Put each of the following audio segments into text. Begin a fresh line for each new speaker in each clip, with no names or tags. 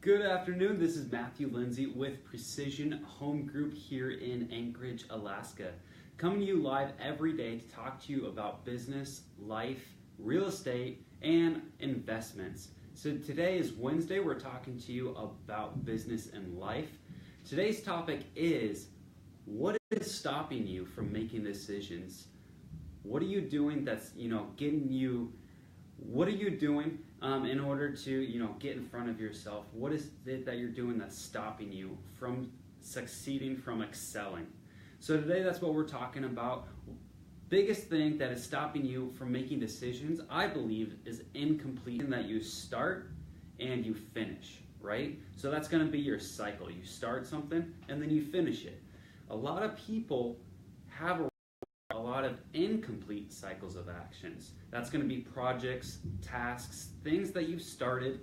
Good afternoon, this is Matthew Lindsay with Precision Home Group here in Anchorage, Alaska. Coming to you live every day to talk to you about business, life, real estate, and investments. So today is Wednesday, we're talking to you about business and life. Today's topic is, what is stopping you from making decisions? What are you doing that's, what are you doing in order to, get in front of yourself? What is it that you're doing that's stopping you from succeeding, from excelling? So today, that's what we're talking about. Biggest thing that is stopping you from making decisions, I believe, is incomplete, in that you start and you finish, right? So that's going to be your cycle. You start something and then you finish it. A lot of people have a lot of incomplete cycles of actions. That's going to be projects, tasks, things that you've started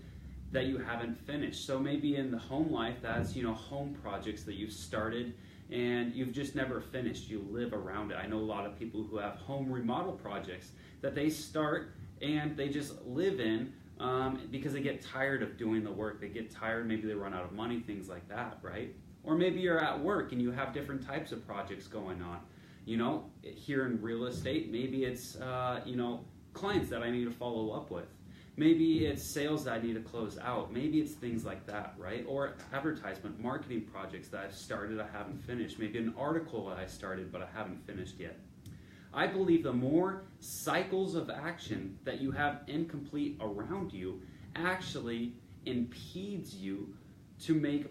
that you haven't finished. So maybe in the home life, that's home projects that you've started and you've just never finished. You live around it. I know a lot of people who have home remodel projects that they start and they just live in because they get tired of doing the work. They get tired, maybe they run out of money, things like that, right? Or maybe you're at work and you have different types of projects going on. Here in real estate, maybe it's, clients that I need to follow up with. Maybe it's sales that I need to close out. Maybe it's things like that, right? Or advertisement, marketing projects that I've started, I haven't finished. Maybe an article that I started, but I haven't finished yet. I believe the more cycles of action that you have incomplete around you actually impedes you to make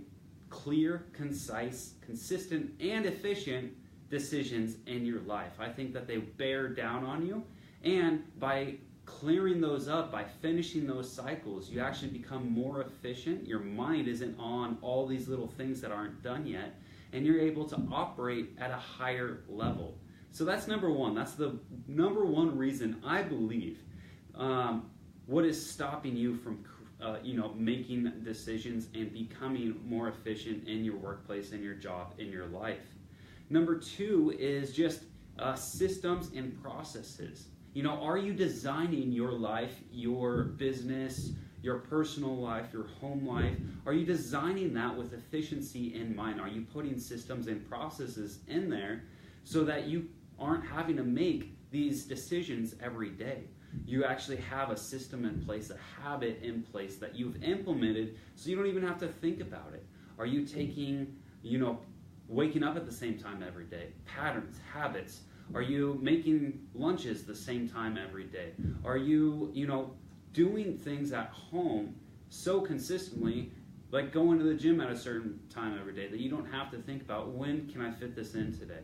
clear, concise, consistent, and efficient decisions in your life. I think that they bear down on you, and by clearing those up, by finishing those cycles, you actually become more efficient. Your mind isn't on all these little things that aren't done yet, and you're able to operate at a higher level. So that's number one. That's the number one reason I believe what is stopping you from making decisions and becoming more efficient in your workplace, in your job, in your life. Number two is just systems and processes. Are you designing your life, your business, your personal life, your home life? Are you designing that with efficiency in mind? Are you putting systems and processes in there so that you aren't having to make these decisions every day? You actually have a system in place, a habit in place that you've implemented so you don't even have to think about it. Are you taking, waking up at the same time every day? Patterns, habits. Are you making lunches the same time every day? Are you, doing things at home so consistently, like going to the gym at a certain time every day, that you don't have to think about, when can I fit this in today?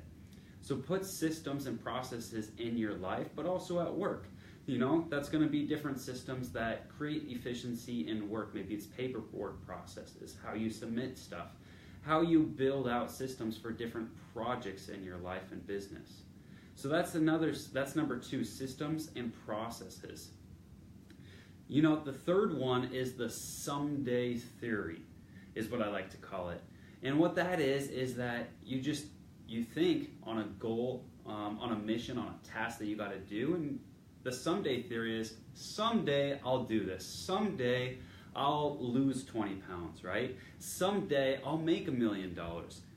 So put systems and processes in your life, but also at work. That's going to be different systems that create efficiency in work. Maybe it's paperwork processes, how you submit stuff, how you build out systems for different projects in your life and business. So that's number two, systems and processes. The third one is the someday theory, is what I like to call it. And what that is that you think on a goal, on a mission, on a task that you got to do, and the someday theory is, someday I'll do this. Someday I'll lose 20 pounds, right? Someday I'll make $1 million.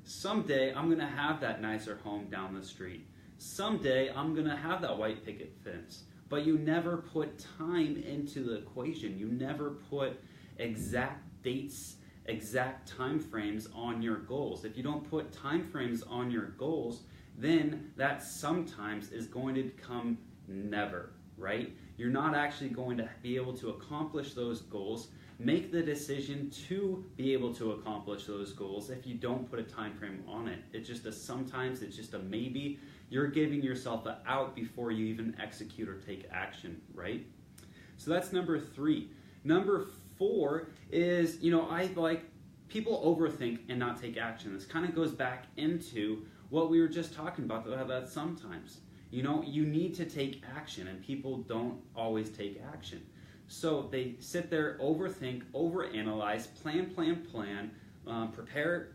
Someday I'm gonna have that nicer home down the street. Someday I'm gonna have that white picket fence. But you never put time into the equation. You never put exact dates, exact time frames on your goals. If you don't put time frames on your goals, then that sometimes is going to become never, right? You're not actually going to be able to accomplish those goals, make the decision to be able to accomplish those goals if you don't put a time frame on it. It's just sometimes it's just a maybe. You're giving yourself an out before you even execute or take action, right? So that's number three. Number four is, people overthink and not take action. This kind of goes back into what we were just talking about, that sometimes, you need to take action, and people don't always take action. So they sit there, overthink, overanalyze, plan, prepare,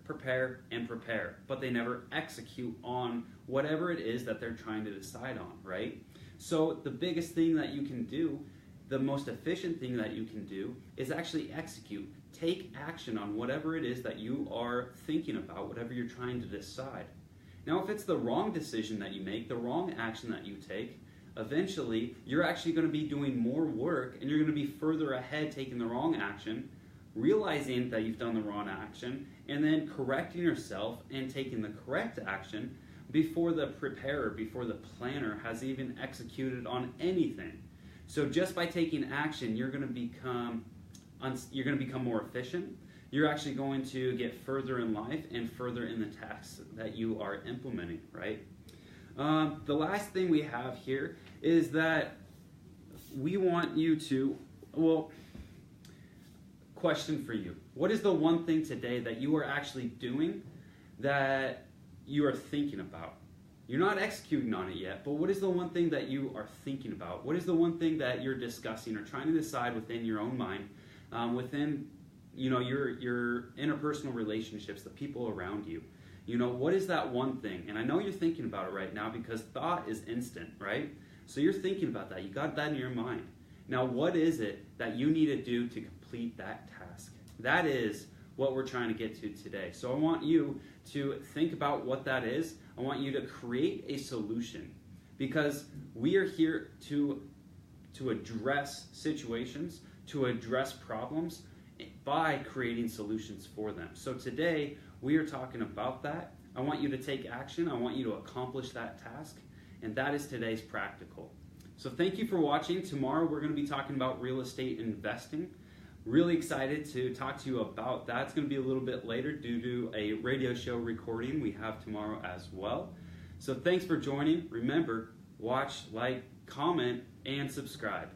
and prepare, but they never execute on whatever it is that they're trying to decide on, right? So the biggest thing that you can do the most efficient thing that you can do is actually execute. Take action on whatever it is that you are thinking about, whatever you're trying to decide. Now, if it's the wrong decision that you make, the wrong action that you take, eventually you're actually going to be doing more work and you're going to be further ahead taking the wrong action, realizing that you've done the wrong action, and then correcting yourself and taking the correct action before the preparer, before the planner has even executed on anything. So just by taking action, you're going to become more efficient. You're actually going to get further in life and further in the tasks that you are implementing, right? The last thing we have here is that we want you to, question for you. What is the one thing today that you are actually doing that you are thinking about? You're not executing on it yet, but what is the one thing that you are thinking about? What is the one thing that you're discussing or trying to decide within your own mind, within your interpersonal relationships, the people around you? What is that one thing? And I know you're thinking about it right now because thought is instant, right? So you're thinking about that. You got that in your mind. Now, what is it that you need to do to complete that task? That is what we're trying to get to today. So I want you to think about what that is. I want you to create a solution, because we are here to address situations, to address problems by creating solutions for them. So today we are talking about that. I want you to take action. I want you to accomplish that task, and that is today's practical. So thank you for watching. Tomorrow we're going to be talking about real estate investing. Really excited to talk to you about that. It's going to be a little bit later due to a radio show recording we have tomorrow as well. So thanks for joining. Remember, watch, like, comment, and subscribe.